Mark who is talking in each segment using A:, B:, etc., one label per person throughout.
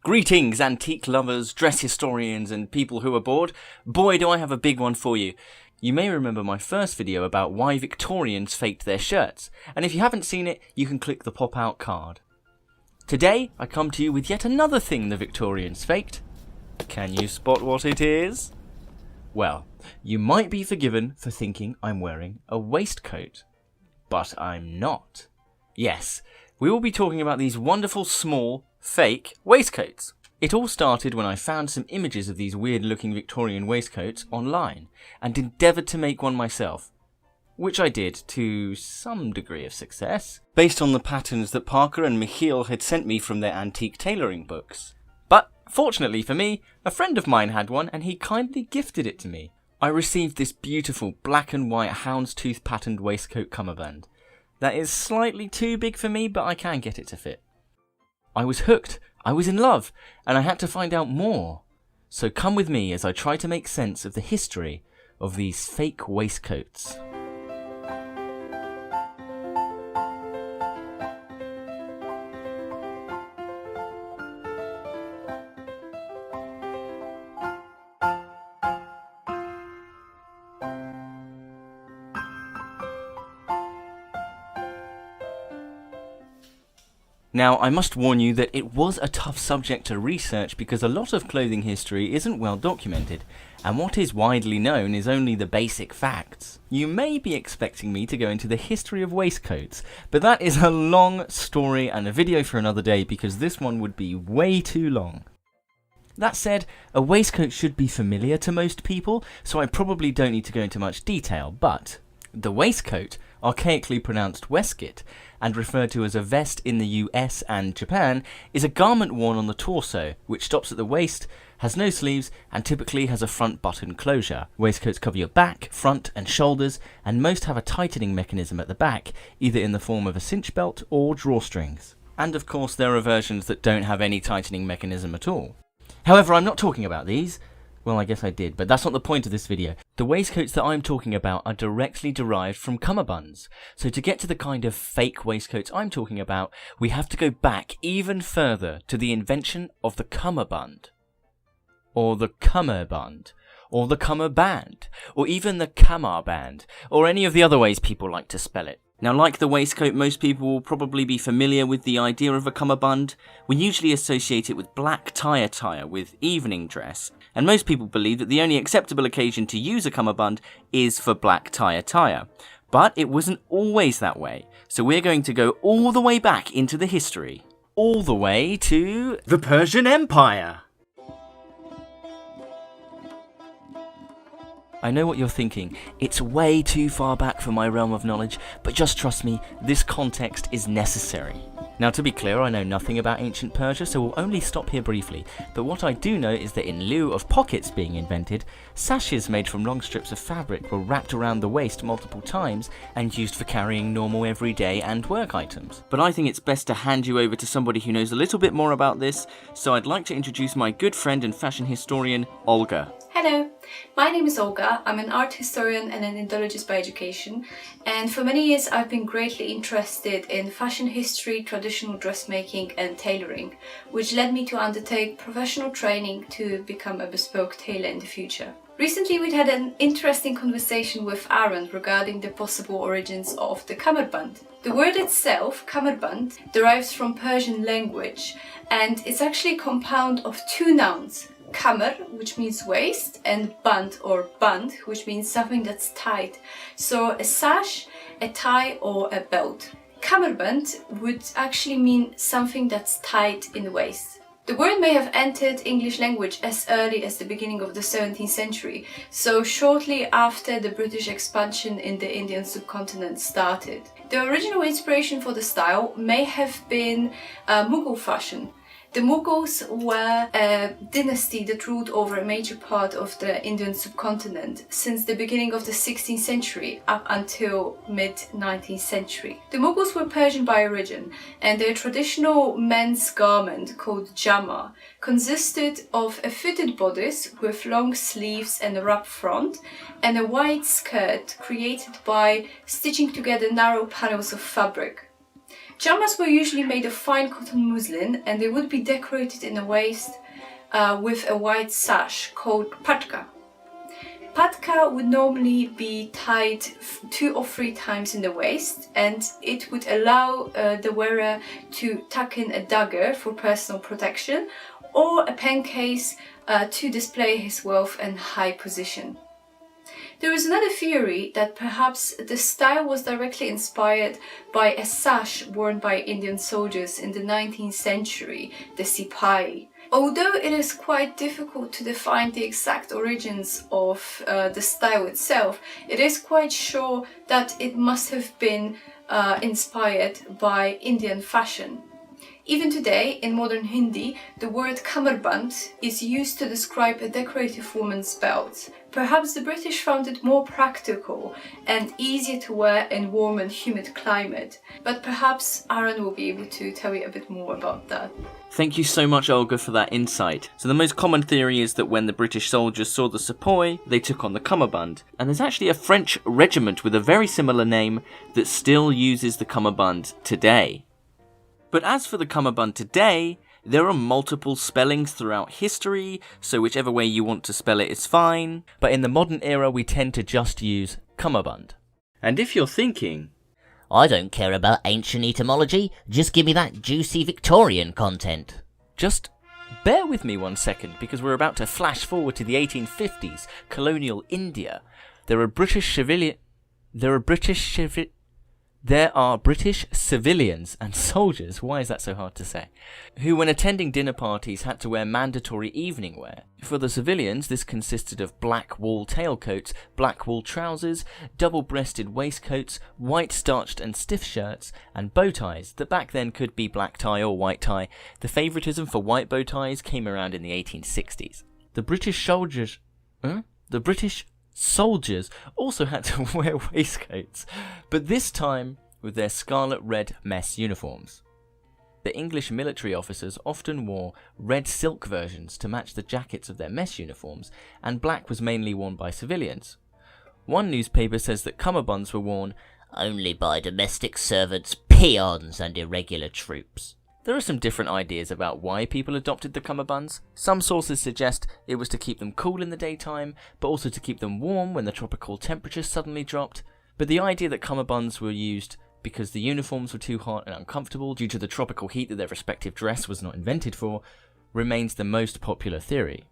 A: Greetings, antique lovers, dress historians, and people who are bored. Boy, do I have a big one for you. You may remember my first video about why Victorians faked their shirts, and if you haven't seen it, you can click the pop-out card. Today, I come to you with yet another thing the Victorians faked. Can you spot what it is? Well, you might be forgiven for thinking I'm wearing a waistcoat. But I'm not. Yes, we will be talking about these wonderful, small, fake waistcoats. It all started when I found some images of these weird-looking Victorian waistcoats online and endeavoured to make one myself, which I did to some degree of success, based on the patterns that Parker and Michiel had sent me from their antique tailoring books. But, fortunately for me, a friend of mine had one and he kindly gifted it to me. I received this beautiful black and white houndstooth patterned waistcoat cummerbund. That is slightly too big for me, but I can get it to fit. I was hooked, I was in love, and I had to find out more. So come with me as I try to make sense of the history of these fake waistcoats. Now, I must warn you that it was a tough subject to research because a lot of clothing history isn't well documented, and what is widely known is only the basic facts. You may be expecting me to go into the history of waistcoats, but that is a long story and a video for another day because this one would be way too long. That said, a waistcoat should be familiar to most people, so I probably don't need to go into much detail, but the waistcoat, archaically pronounced waistcoat, and referred to as a vest in the US and Japan, is a garment worn on the torso, which stops at the waist, has no sleeves, and typically has a front button closure. Waistcoats cover your back, front, and shoulders, and most have a tightening mechanism at the back, either in the form of a cinch belt or drawstrings. And of course there are versions that don't have any tightening mechanism at all. However, I'm not talking about these. Well, I guess I did, but that's not the point of this video. The waistcoats that I'm talking about are directly derived from cummerbunds. So to get to the kind of fake waistcoats I'm talking about, we have to go back even further to the invention of the cummerbund. Or the cummerbund. Or the cummerband. Or even the cummerband. Or any of the other ways people like to spell it. Now, like the waistcoat, most people will probably be familiar with the idea of a cummerbund. We usually associate it with black tie attire with evening dress, and most people believe that the only acceptable occasion to use a cummerbund is for black tie attire. But it wasn't always that way, so we're going to go all the way back into the history. All the way to the Persian Empire! I know what you're thinking, it's way too far back for my realm of knowledge, but just trust me, this context is necessary. Now, to be clear, I know nothing about ancient Persia, so we'll only stop here briefly, but what I do know is that in lieu of pockets being invented, sashes made from long strips of fabric were wrapped around the waist multiple times and used for carrying normal everyday and work items. But I think it's best to hand you over to somebody who knows a little bit more about this, so I'd like to introduce my good friend and fashion historian, Olga.
B: Hello, my name is Olga. I'm an art historian and an Indologist by education, and for many years I've been greatly interested in fashion history, traditional dressmaking and tailoring, which led me to undertake professional training to become a bespoke tailor in the future. Recently we'd had an interesting conversation with Aaron regarding the possible origins of the cummerbund. The word itself, cummerbund, derives from Persian language, and it's actually a compound of two nouns. Cummer, which means waist, and bund or bund, which means something that's tight. So a sash, a tie or a belt. Cummerbund would actually mean something that's tight in the waist. The word may have entered English language as early as the beginning of the 17th century, so shortly after the British expansion in the Indian subcontinent started. The original inspiration for the style may have been Mughal fashion. The Mughals were a dynasty that ruled over a major part of the Indian subcontinent since the beginning of the 16th century up until mid-19th century. The Mughals were Persian by origin, and their traditional men's garment called jama consisted of a fitted bodice with long sleeves and a wrap front, and a wide skirt created by stitching together narrow panels of fabric. Jamas were usually made of fine cotton muslin, and they would be decorated in the waist with a white sash called patka. Patka would normally be tied 2 or 3 times in the waist, and it would allow the wearer to tuck in a dagger for personal protection or a pen case to display his wealth and high position. There is another theory that perhaps the style was directly inspired by a sash worn by Indian soldiers in the 19th century, the sipahi. Although it is quite difficult to define the exact origins of the style itself, it is quite sure that it must have been inspired by Indian fashion. Even today, in modern Hindi, the word Cummerbund is used to describe a decorative woman's belt. Perhaps the British found it more practical and easier to wear in warm and humid climate, but perhaps Aaron will be able to tell you a bit more about that.
A: Thank you so much, Olga, for that insight. So the most common theory is that when the British soldiers saw the sepoy, they took on the cummerbund. And there's actually a French regiment with a very similar name that still uses the cummerbund today. But as for the cummerbund today, there are multiple spellings throughout history, so whichever way you want to spell it is fine. But in the modern era, we tend to just use cummerbund. And if you're thinking,
C: I don't care about ancient etymology, just give me that juicy Victorian content.
A: just bear with me 1 second, because we're about to flash forward to the 1850s, colonial India. There are British civilians and soldiers, why is that so hard to say, who when attending dinner parties had to wear mandatory evening wear. For the civilians, this consisted of black wool tailcoats, black wool trousers, double-breasted waistcoats, white starched and stiff shirts, and bow ties that back then could be black tie or white tie. The favouritism for white bow ties came around in the 1860s. The British soldiers also had to wear waistcoats, but this time with their scarlet red mess uniforms. The English military officers often wore red silk versions to match the jackets of their mess uniforms, and black was mainly worn by civilians. One newspaper says that cummerbunds were worn
C: Only by domestic servants, peons and irregular troops.
A: There are some different ideas about why people adopted the cummerbunds. Some sources suggest it was to keep them cool in the daytime, but also to keep them warm when the tropical temperatures suddenly dropped. But the idea that cummerbunds were used because the uniforms were too hot and uncomfortable due to the tropical heat that their respective dress was not invented for, remains the most popular theory.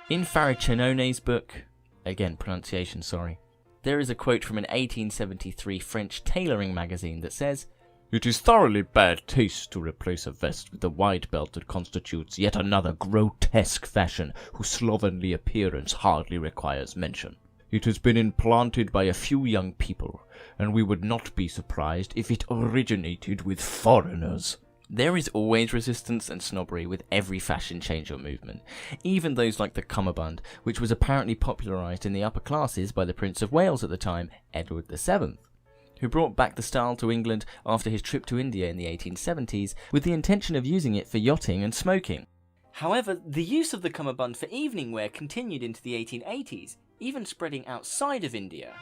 A: In Faricinone's book, again pronunciation sorry, there is a quote from an 1873 French tailoring magazine that says, "It is thoroughly bad taste to replace a vest with the wide belt that constitutes yet another grotesque fashion whose slovenly appearance hardly requires mention. It has been implanted by a few young people, and we would not be surprised if it originated with foreigners." There is always resistance and snobbery with every fashion change or movement, even those like the cummerbund, which was apparently popularised in the upper classes by the Prince of Wales at the time, Edward VII, who brought back the style to England after his trip to India in the 1870s with the intention of using it for yachting and smoking. However, the use of the cummerbund for evening wear continued into the 1880s, even spreading outside of India.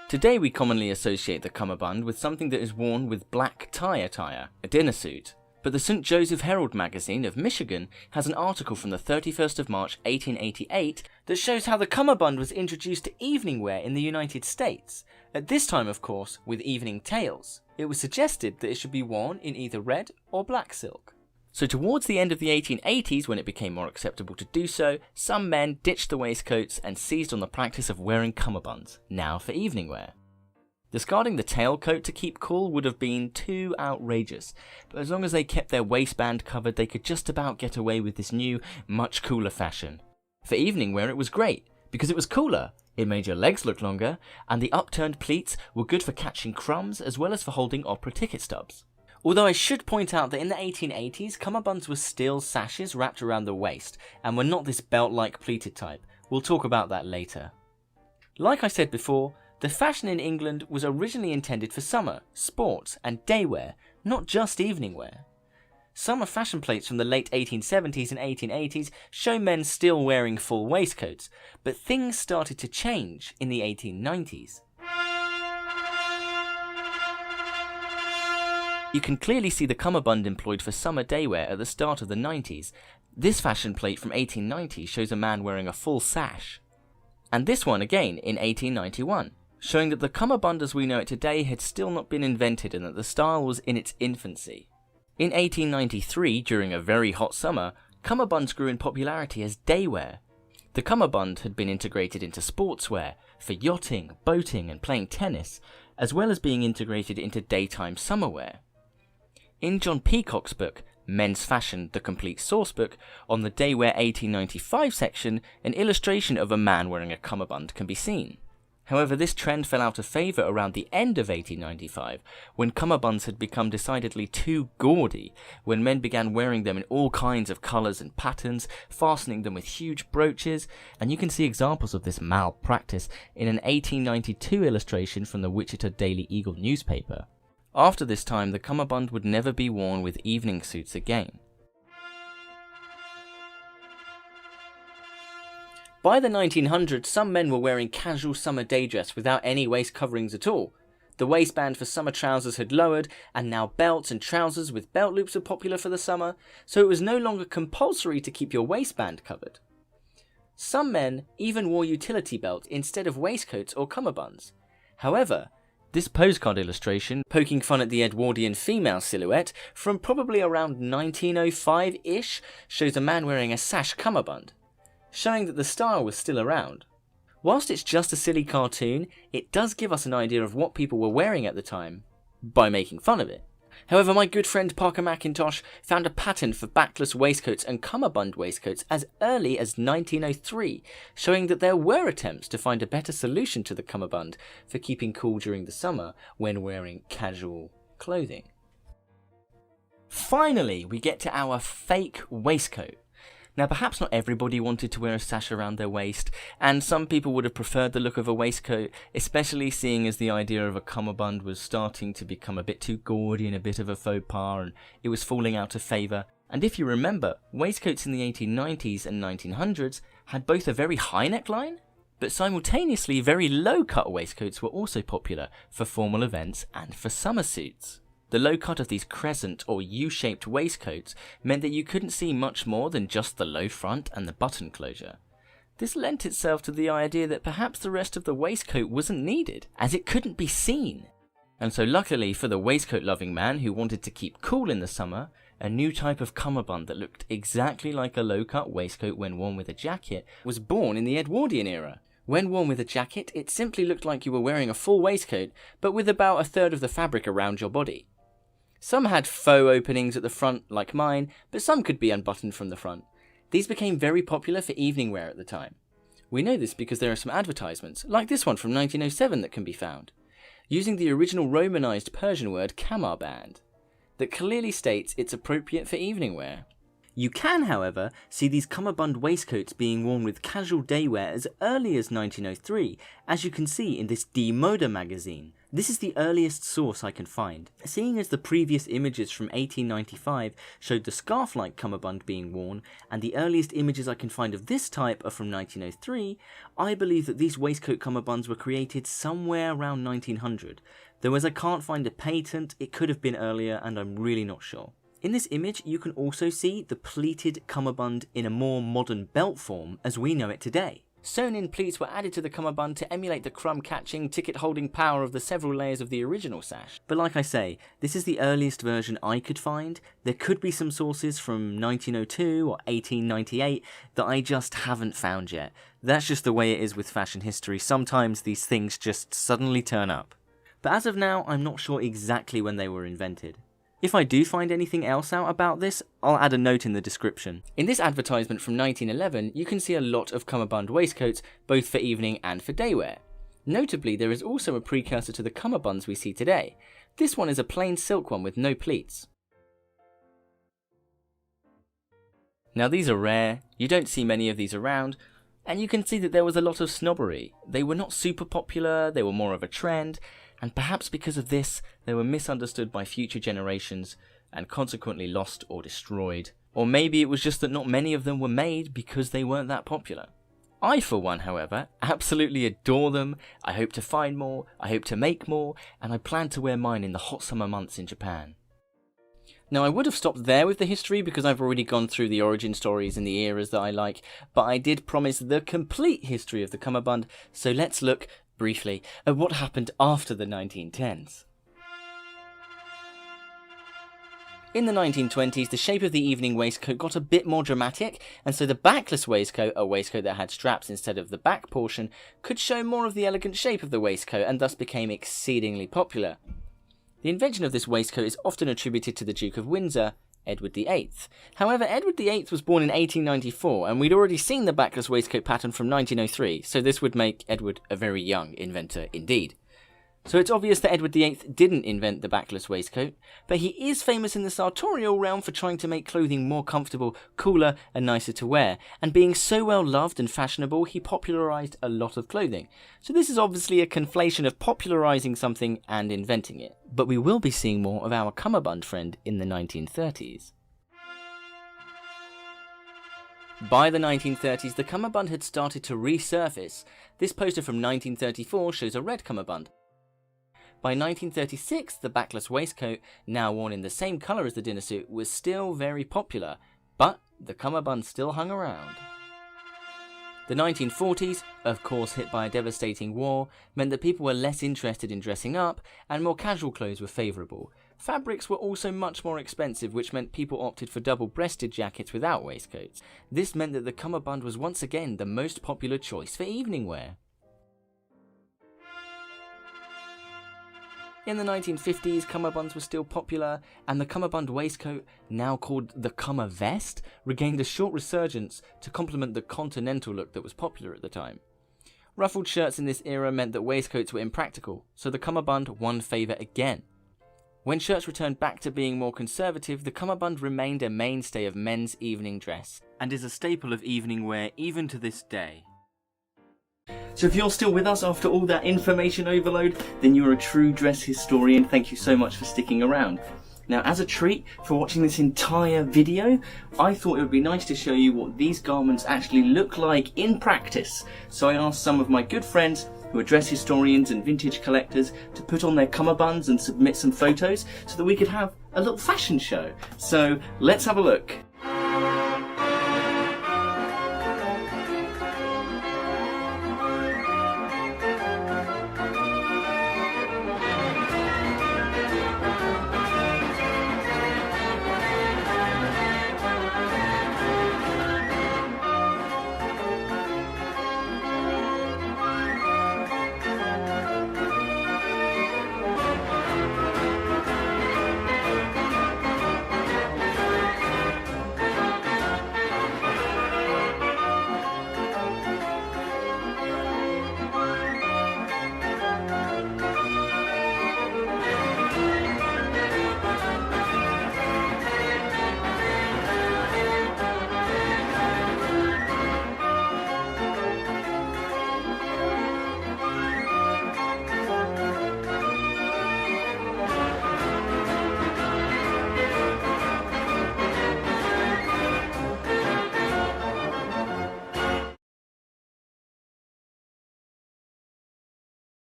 A: Today we commonly associate the cummerbund with something that is worn with black tie attire, a dinner suit. But the St. Joseph Herald magazine of Michigan has an article from the 31st of March 1888 that shows how the cummerbund was introduced to evening wear in the United States, at this time of course with evening tails. It was suggested that it should be worn in either red or black silk. So towards the end of the 1880s, when it became more acceptable to do so, some men ditched the waistcoats and seized on the practice of wearing cummerbunds, now for evening wear. Discarding the tailcoat to keep cool would have been too outrageous, but as long as they kept their waistband covered, they could just about get away with this new, much cooler fashion. For evening wear it was great, because it was cooler. It made your legs look longer, and the upturned pleats were good for catching crumbs as well as for holding opera ticket stubs. Although I should point out that in the 1880s, cummerbunds were still sashes wrapped around the waist, and were not this belt-like pleated type. We'll talk about that later. Like I said before, the fashion in England was originally intended for summer, sports, and day wear, not just evening wear. Summer fashion plates from the late 1870s and 1880s show men still wearing full waistcoats, but things started to change in the 1890s. You can clearly see the cummerbund employed for summer daywear at the start of the 90s. This fashion plate from 1890 shows a man wearing a full sash. And this one again in 1891, showing that the cummerbund as we know it today had still not been invented and that the style was in its infancy. In 1893, during a very hot summer, cummerbunds grew in popularity as daywear. The cummerbund had been integrated into sportswear for yachting, boating and playing tennis, as well as being integrated into daytime summerwear. In John Peacock's book, Men's Fashion, the Complete Sourcebook, on the Daywear 1895 section, an illustration of a man wearing a cummerbund can be seen. However, this trend fell out of favour around the end of 1895, when cummerbunds had become decidedly too gaudy, when men began wearing them in all kinds of colours and patterns, fastening them with huge brooches, and you can see examples of this malpractice in an 1892 illustration from the Wichita Daily Eagle newspaper. After this time, the cummerbund would never be worn with evening suits again. By the 1900s, some men were wearing casual summer day dress without any waist coverings at all. The waistband for summer trousers had lowered, and now belts and trousers with belt loops were popular for the summer, so it was no longer compulsory to keep your waistband covered. Some men even wore utility belts instead of waistcoats or cummerbunds. However, this postcard illustration, poking fun at the Edwardian female silhouette from probably around 1905-ish, shows a man wearing a sash cummerbund, showing that the style was still around. Whilst it's just a silly cartoon, it does give us an idea of what people were wearing at the time, by making fun of it. However, my good friend Parker McIntosh found a pattern for backless waistcoats and cummerbund waistcoats as early as 1903, showing that there were attempts to find a better solution to the cummerbund for keeping cool during the summer when wearing casual clothing. Finally, we get to our fake waistcoat. Now, perhaps not everybody wanted to wear a sash around their waist, and some people would have preferred the look of a waistcoat, especially seeing as the idea of a cummerbund was starting to become a bit too gaudy and a bit of a faux pas, and it was falling out of favour. And if you remember, waistcoats in the 1890s and 1900s had both a very high neckline, but simultaneously very low-cut waistcoats were also popular for formal events and for summer suits. The low cut of these crescent or U-shaped waistcoats meant that you couldn't see much more than just the low front and the button closure. This lent itself to the idea that perhaps the rest of the waistcoat wasn't needed, as it couldn't be seen. And so luckily for the waistcoat-loving man who wanted to keep cool in the summer, a new type of cummerbund that looked exactly like a low-cut waistcoat when worn with a jacket was born in the Edwardian era. When worn with a jacket, it simply looked like you were wearing a full waistcoat, but with about a third of the fabric around your body. Some had faux openings at the front, like mine, but some could be unbuttoned from the front. These became very popular for evening wear at the time. We know this because there are some advertisements, like this one from 1907 that can be found, using the original Romanized Persian word Cummerbund, that clearly states it's appropriate for evening wear. You can, however, see these cummerbund waistcoats being worn with casual daywear as early as 1903, as you can see in this Die Mode magazine. This is the earliest source I can find. Seeing as the previous images from 1895 showed the scarf-like cummerbund being worn, and the earliest images I can find of this type are from 1903, I believe that these waistcoat cummerbunds were created somewhere around 1900, though as I can't find a patent, it could have been earlier and I'm really not sure. In this image, you can also see the pleated cummerbund in a more modern belt form as we know it today. Sewn-in pleats were added to the cummerbund to emulate the crumb-catching, ticket-holding power of the several layers of the original sash. But like I say, this is the earliest version I could find. There could be some sources from 1902 or 1898 that I just haven't found yet. That's just the way it is with fashion history. Sometimes these things just suddenly turn up. But as of now, I'm not sure exactly when they were invented. If I do find anything else out about this, I'll add a note in the description. In this advertisement from 1911, you can see a lot of cummerbund waistcoats, both for evening and for daywear. Notably, there is also a precursor to the cummerbunds we see today. This one is a plain silk one with no pleats. Now these are rare, you don't see many of these around, and you can see that there was a lot of snobbery. They were not super popular, they were more of a trend, and perhaps because of this, they were misunderstood by future generations and consequently lost or destroyed. Or maybe it was just that not many of them were made because they weren't that popular. I, for one, however, absolutely adore them. I hope to find more, I hope to make more, and I plan to wear mine in the hot summer months in Japan. Now, I would have stopped there with the history because I've already gone through the origin stories and the eras that I like, but I did promise the complete history of the Cummerbund, so let's look, briefly, at what happened after the 1910s. In the 1920s, the shape of the evening waistcoat got a bit more dramatic, and so the backless waistcoat, a waistcoat that had straps instead of the back portion, could show more of the elegant shape of the waistcoat and thus became exceedingly popular. The invention of this waistcoat is often attributed to the Duke of Windsor, Edward VIII. However, Edward VIII was born in 1894, and we'd already seen the backless waistcoat pattern from 1903, so this would make Edward a very young inventor indeed. So it's obvious that Edward VIII didn't invent the backless waistcoat, but he is famous in the sartorial realm for trying to make clothing more comfortable, cooler, and nicer to wear, and being so well loved and fashionable, he popularised a lot of clothing. So this is obviously a conflation of popularising something and inventing it. But we will be seeing more of our Cummerbund friend in the 1930s. By the 1930s, the Cummerbund had started to resurface. This poster from 1934 shows a red Cummerbund. By 1936, the backless waistcoat, now worn in the same colour as the dinner suit, was still very popular, but the Cummerbund still hung around. The 1940s, of course hit by a devastating war, meant that people were less interested in dressing up, and more casual clothes were favourable. Fabrics were also much more expensive, which meant people opted for double-breasted jackets without waistcoats. This meant that the Cummerbund was once again the most popular choice for evening wear. In the 1950s, cummerbunds were still popular, and the cummerbund waistcoat, now called the Cummervest, regained a short resurgence to complement the continental look that was popular at the time. Ruffled shirts in this era meant that waistcoats were impractical, so the cummerbund won favour again. When shirts returned back to being more conservative, the cummerbund remained a mainstay of men's evening dress, and is a staple of evening wear even to this day. So if you're still with us after all that information overload, then you're a true dress historian. Thank you so much for sticking around. Now, as a treat for watching this entire video, I thought it would be nice to show you what these garments actually look like in practice. So I asked some of my good friends who are dress historians and vintage collectors to put on their cummerbunds and submit some photos so that we could have a little fashion show. So let's have a look.